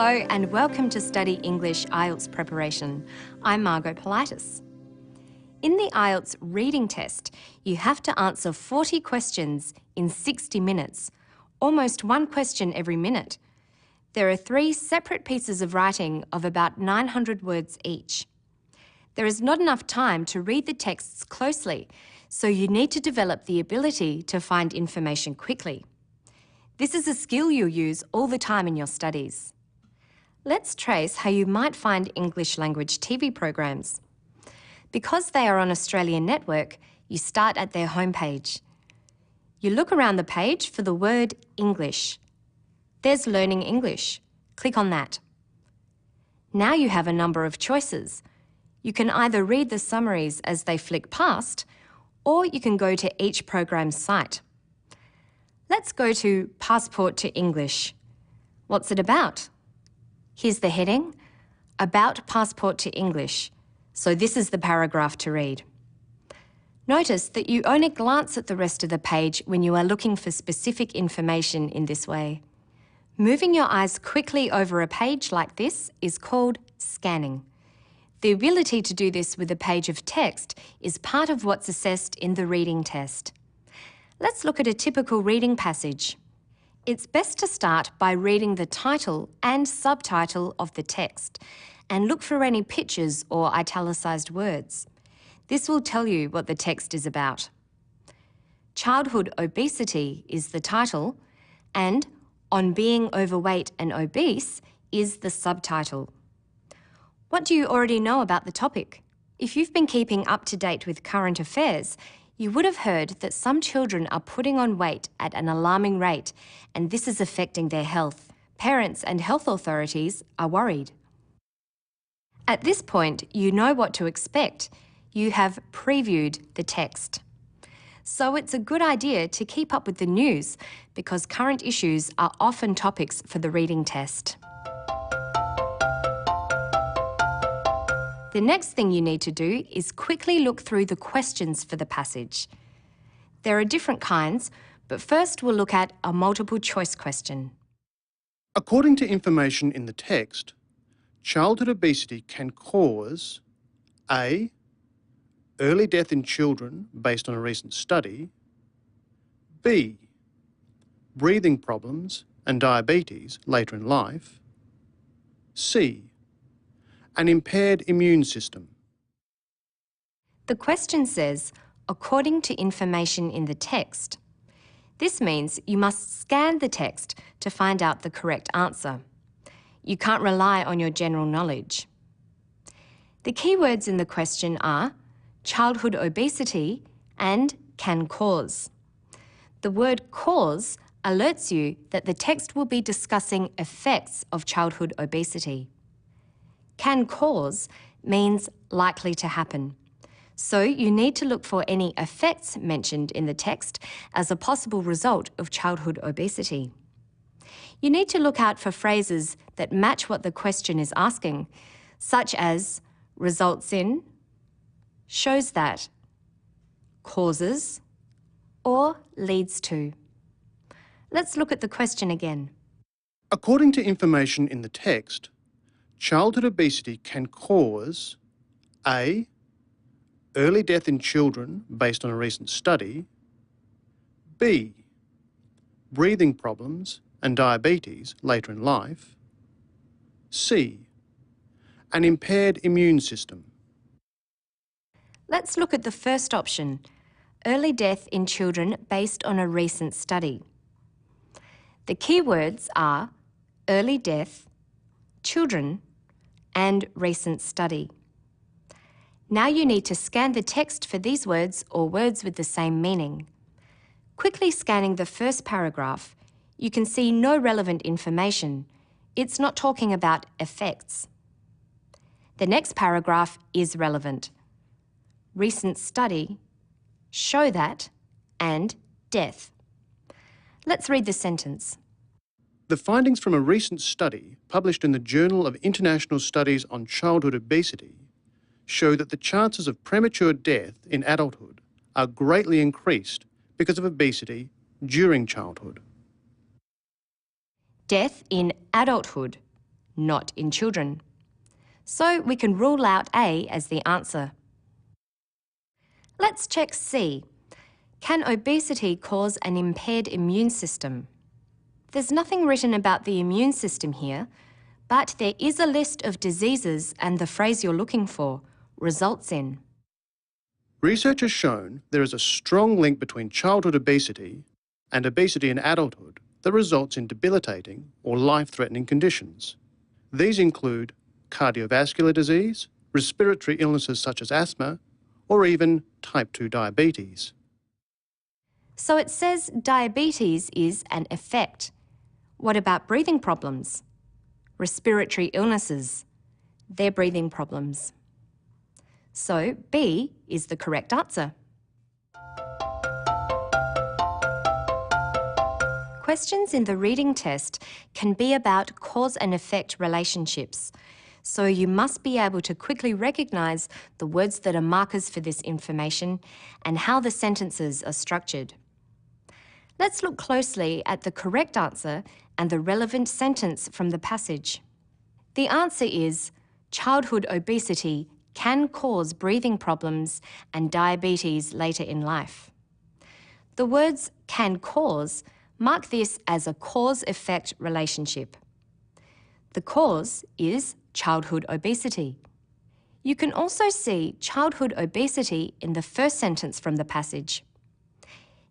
Hello and welcome to Study English IELTS Preparation. I'm Margot Politis. In the IELTS reading test, you have to answer 40 questions in 60 minutes, almost one question every minute. There are 3 separate pieces of writing of about 900 words each. There is not enough time to read the texts closely, so you need to develop the ability to find information quickly. This is a skill you'll use all the time in your studies. Let's trace how you might find English language TV programs. Because they are on Australian Network, you start at their homepage. You look around the page for the word English. There's Learning English. Click on that. Now you have a number of choices. You can either read the summaries as they flick past, or you can go to each program's site. Let's go to Passport to English. What's it about? Here's the heading, About Passport to English. So this is the paragraph to read. Notice that you only glance at the rest of the page when you are looking for specific information in this way. Moving your eyes quickly over a page like this is called scanning. The ability to do this with a page of text is part of what's assessed in the reading test. Let's look at a typical reading passage. It's best to start by reading the title and subtitle of the text and look for any pictures or italicised words. This will tell you what the text is about. Childhood obesity is the title, and On Being Overweight and Obese is the subtitle. What do you already know about the topic? If you've been keeping up to date with current affairs, you would have heard that some children are putting on weight at an alarming rate, and this is affecting their health. Parents and health authorities are worried. At this point, you know what to expect. You have previewed the text. So it's a good idea to keep up with the news because current issues are often topics for the reading test. The next thing you need to do is quickly look through the questions for the passage. There are different kinds, but first we'll look at a multiple choice question. According to information in the text, childhood obesity can cause A. Early death in children based on a recent study, B. Breathing problems and diabetes later in life, C. An impaired immune system. The question says, according to information in the text. This means you must scan the text to find out the correct answer. You can't rely on your general knowledge. The key words in the question are childhood obesity and can cause. The word cause alerts you that the text will be discussing effects of childhood obesity. Can cause means likely to happen. So you need to look for any effects mentioned in the text as a possible result of childhood obesity. You need to look out for phrases that match what the question is asking, such as results in, shows that, causes, or leads to. Let's look at the question again. According to information in the text, childhood obesity can cause A. Early death in children based on a recent study, B. Breathing problems and diabetes later in life, C. An impaired immune system. Let's look at the first option, early death in children based on a recent study. The key words are early death, children, and recent study. Now you need to scan the text for these words or words with the same meaning. Quickly scanning the first paragraph, you can see no relevant information. It's not talking about effects. The next paragraph is relevant. Recent study, show that, and death. Let's read the sentence. The findings from a recent study published in the Journal of International Studies on Childhood Obesity show that the chances of premature death in adulthood are greatly increased because of obesity during childhood. Death in adulthood, not in children. So we can rule out A as the answer. Let's check C. Can obesity cause an impaired immune system? There's nothing written about the immune system here, but there is a list of diseases and the phrase you're looking for, results in. Research has shown there is a strong link between childhood obesity and obesity in adulthood that results in debilitating or life-threatening conditions. These include cardiovascular disease, respiratory illnesses such as asthma, or even type 2 diabetes. So it says diabetes is an effect. What about breathing problems? Respiratory illnesses. They're breathing problems. So B is the correct answer. Questions in the reading test can be about cause and effect relationships, so you must be able to quickly recognise the words that are markers for this information and how the sentences are structured. Let's look closely at the correct answer and the relevant sentence from the passage. The answer is, childhood obesity can cause breathing problems and diabetes later in life. The words can cause mark this as a cause-effect relationship. The cause is childhood obesity. You can also see childhood obesity in the first sentence from the passage.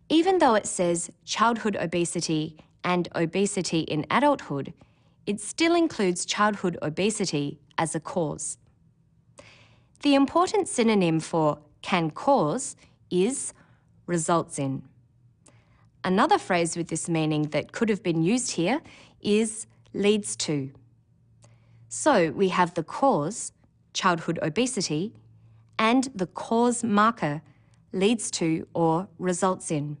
Even though it says childhood obesity and obesity in adulthood, it still includes childhood obesity as a cause. The important synonym for can cause is results in. Another phrase with this meaning that could have been used here is leads to. So we have the cause, childhood obesity, and the cause marker, leads to or results in.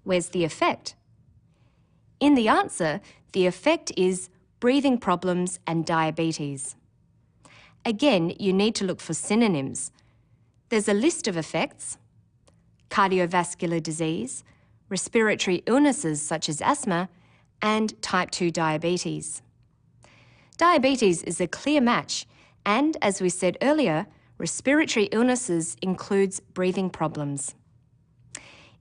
Where's the effect? In the answer, the effect is breathing problems and diabetes. Again, you need to look for synonyms. There's a list of effects: cardiovascular disease, respiratory illnesses such as asthma, and type 2 diabetes. Diabetes is a clear match, and as we said earlier, respiratory illnesses includes breathing problems.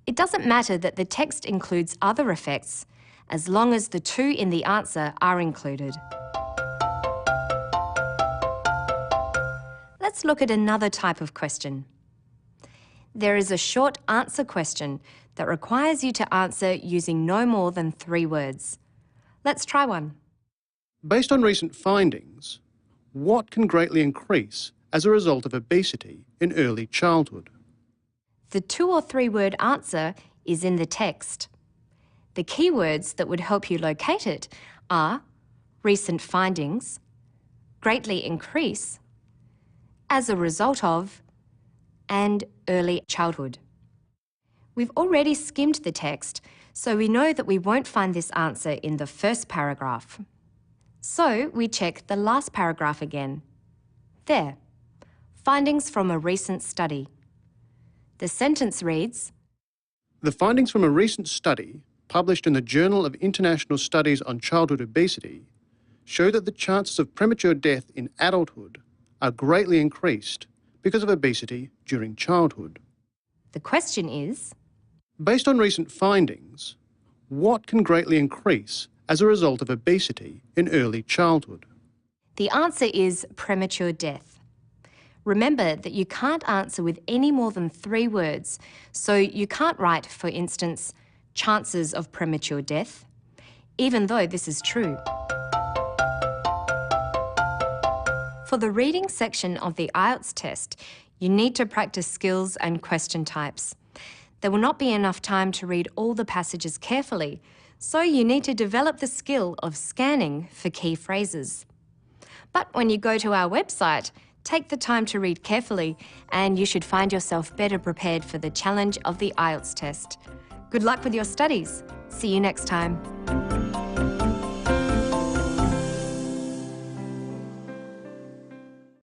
It doesn't matter that the text includes other effects, as long as the two in the answer are included. Let's look at another type of question. There is a short answer question that requires you to answer using no more than 3 words. Let's try one. Based on recent findings, what can greatly increase as a result of obesity in early childhood? The 2 or 3 word answer is in the text. The keywords that would help you locate it are recent findings, greatly increase, as a result of, and early childhood. We've already skimmed the text, so we know that we won't find this answer in the first paragraph. So we check the last paragraph again. There, findings from a recent study. The sentence reads, The findings from a recent study published in the Journal of International Studies on Childhood Obesity show that the chances of premature death in adulthood are greatly increased because of obesity during childhood. The question is, based on recent findings, what can greatly increase as a result of obesity in early childhood? The answer is premature death. Remember that you can't answer with any more than 3 words, so you can't write, for instance, chances of premature death, even though this is true. For the reading section of the IELTS test, you need to practice skills and question types. There will not be enough time to read all the passages carefully, so you need to develop the skill of scanning for key phrases. But when you go to our website, take the time to read carefully and you should find yourself better prepared for the challenge of the IELTS test. Good luck with your studies. See you next time.